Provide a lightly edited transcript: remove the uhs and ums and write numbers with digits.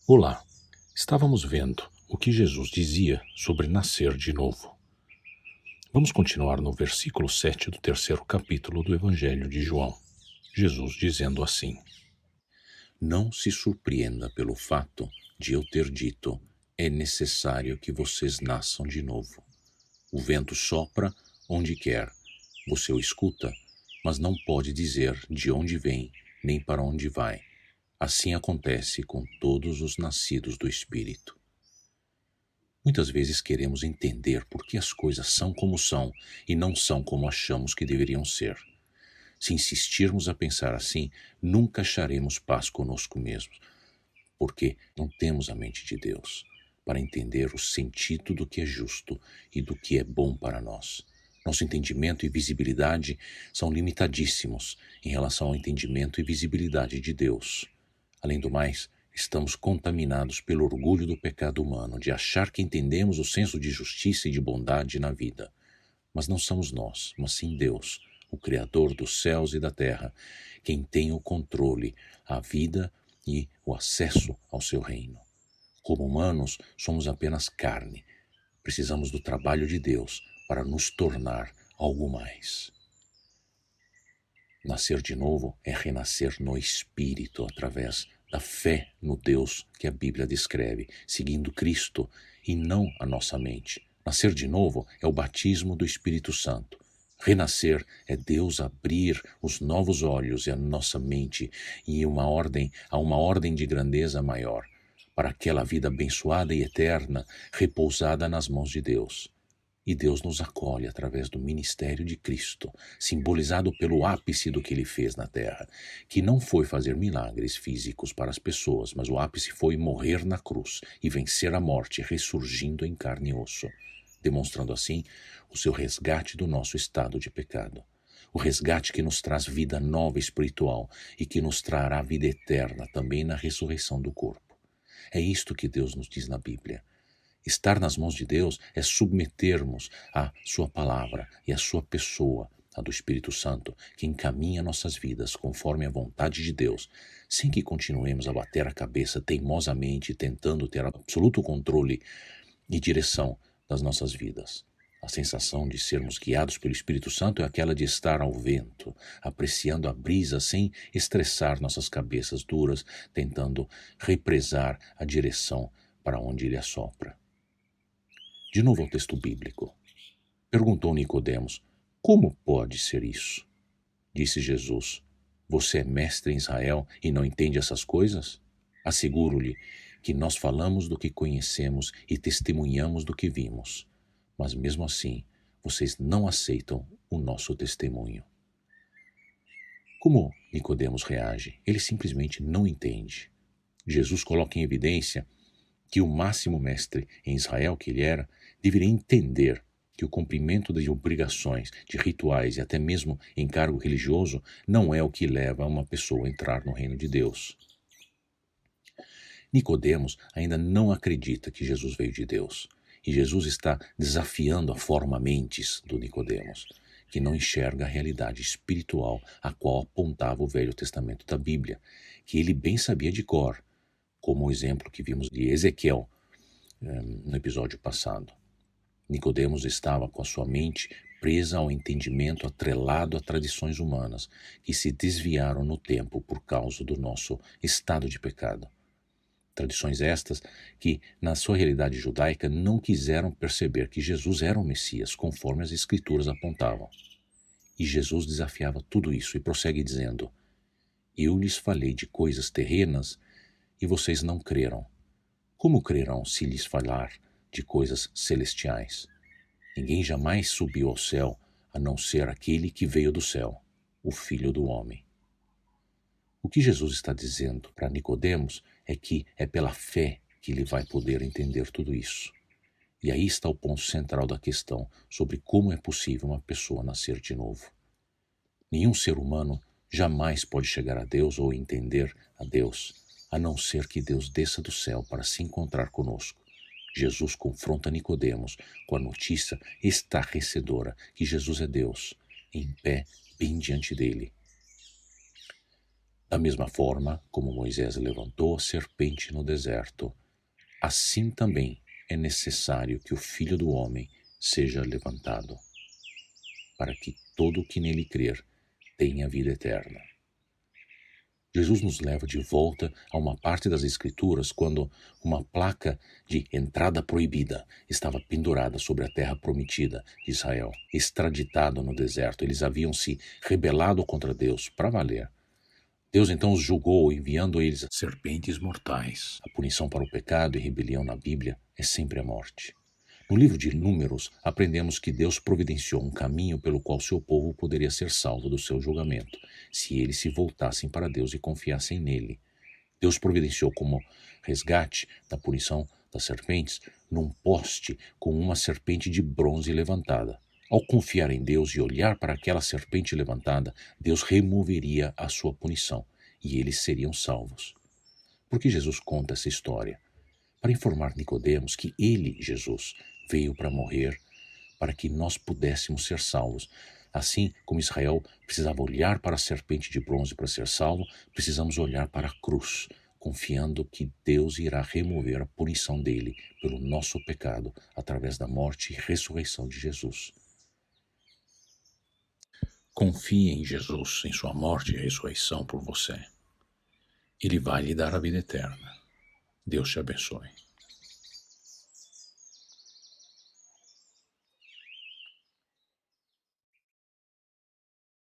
Olá, estávamos vendo o que Jesus dizia sobre nascer de novo. Vamos continuar no versículo 7 do 3º capítulo do Evangelho de João. Jesus dizendo assim: Não se surpreenda pelo fato de eu ter dito, é necessário que vocês nasçam de novo. O vento sopra onde quer, você o escuta, mas não pode dizer de onde vem, nem para onde vai. Assim acontece com todos os nascidos do Espírito. Muitas vezes queremos entender por que as coisas são como são e não são como achamos que deveriam ser. Se insistirmos a pensar assim, nunca acharemos paz conosco mesmos, porque não temos a mente de Deus para entender o sentido do que é justo e do que é bom para nós. Nosso entendimento e visibilidade são limitadíssimos em relação ao entendimento e visibilidade de Deus. Além do mais, estamos contaminados pelo orgulho do pecado humano de achar que entendemos o senso de justiça e de bondade na vida. Mas não somos nós, mas sim Deus, o Criador dos céus e da terra, quem tem o controle, a vida e o acesso ao seu reino. Como humanos, somos apenas carne. Precisamos do trabalho de Deus para nos tornar algo mais. Nascer de novo é renascer no Espírito através da fé no Deus que a Bíblia descreve, seguindo Cristo e não a nossa mente. Nascer de novo é o batismo do Espírito Santo. Renascer é Deus abrir os novos olhos e a nossa mente a uma ordem de grandeza maior, para aquela vida abençoada e eterna, repousada nas mãos de Deus. E Deus nos acolhe através do ministério de Cristo, simbolizado pelo ápice do que Ele fez na terra, que não foi fazer milagres físicos para as pessoas, mas o ápice foi morrer na cruz e vencer a morte, ressurgindo em carne e osso, demonstrando assim o seu resgate do nosso estado de pecado. O resgate que nos traz vida nova espiritual e que nos trará vida eterna também na ressurreição do corpo. É isto que Deus nos diz na Bíblia. Estar nas mãos de Deus é submetermos a sua palavra e a sua pessoa, a do Espírito Santo, que encaminha nossas vidas conforme a vontade de Deus, sem que continuemos a bater a cabeça teimosamente tentando ter absoluto controle e direção das nossas vidas. A sensação de sermos guiados pelo Espírito Santo é aquela de estar ao vento, apreciando a brisa sem estressar nossas cabeças duras, tentando represar a direção para onde ele assopra. De novo ao texto bíblico. Perguntou Nicodemos: como pode ser isso? Disse Jesus: você é mestre em Israel e não entende essas coisas? Asseguro-lhe que nós falamos do que conhecemos e testemunhamos do que vimos, mas mesmo assim vocês não aceitam o nosso testemunho. Como Nicodemos reage? Ele simplesmente não entende. Jesus coloca em evidência que o máximo mestre em Israel que ele era, deveria entender que o cumprimento de obrigações, de rituais e até mesmo encargo religioso não é o que leva uma pessoa a entrar no reino de Deus. Nicodemos ainda não acredita que Jesus veio de Deus, e Jesus está desafiando a forma-mentes do Nicodemos, que não enxerga a realidade espiritual a qual apontava o Velho Testamento da Bíblia, que ele bem sabia de cor, como o exemplo que vimos de Ezequiel no episódio passado. Nicodemos estava com a sua mente presa ao entendimento atrelado a tradições humanas que se desviaram no tempo por causa do nosso estado de pecado. Tradições estas que, na sua realidade judaica, não quiseram perceber que Jesus era o Messias, conforme as Escrituras apontavam. E Jesus desafiava tudo isso e prossegue dizendo: eu lhes falei de coisas terrenas e vocês não creram. Como crerão se lhes falar de coisas celestiais? Ninguém jamais subiu ao céu a não ser aquele que veio do céu, o Filho do Homem. O que Jesus está dizendo para Nicodemos é que é pela fé que ele vai poder entender tudo isso. E aí está o ponto central da questão sobre como é possível uma pessoa nascer de novo. Nenhum ser humano jamais pode chegar a Deus ou entender a Deus, a não ser que Deus desça do céu para se encontrar conosco. Jesus confronta Nicodemos com a notícia estarrecedora que Jesus é Deus, em pé, bem diante dele. Da mesma forma como Moisés levantou a serpente no deserto, assim também é necessário que o Filho do Homem seja levantado, para que todo o que nele crer tenha vida eterna. Jesus nos leva de volta a uma parte das Escrituras quando uma placa de entrada proibida estava pendurada sobre a terra prometida de Israel. Extraditado no deserto, eles haviam se rebelado contra Deus para valer. Deus então os julgou, enviando a eles serpentes mortais. A punição para o pecado e rebelião na Bíblia é sempre a morte. No livro de Números, aprendemos que Deus providenciou um caminho pelo qual seu povo poderia ser salvo do seu julgamento, se eles se voltassem para Deus e confiassem nele. Deus providenciou como resgate da punição das serpentes num poste com uma serpente de bronze levantada. Ao confiar em Deus e olhar para aquela serpente levantada, Deus removeria a sua punição e eles seriam salvos. Por que Jesus conta essa história? Para informar Nicodemos que ele, Jesus, veio para morrer para que nós pudéssemos ser salvos. Assim como Israel precisava olhar para a serpente de bronze para ser salvo, precisamos olhar para a cruz, confiando que Deus irá remover a punição dele pelo nosso pecado através da morte e ressurreição de Jesus. Confie em Jesus, em sua morte e ressurreição por você. Ele vai lhe dar a vida eterna. Deus te abençoe.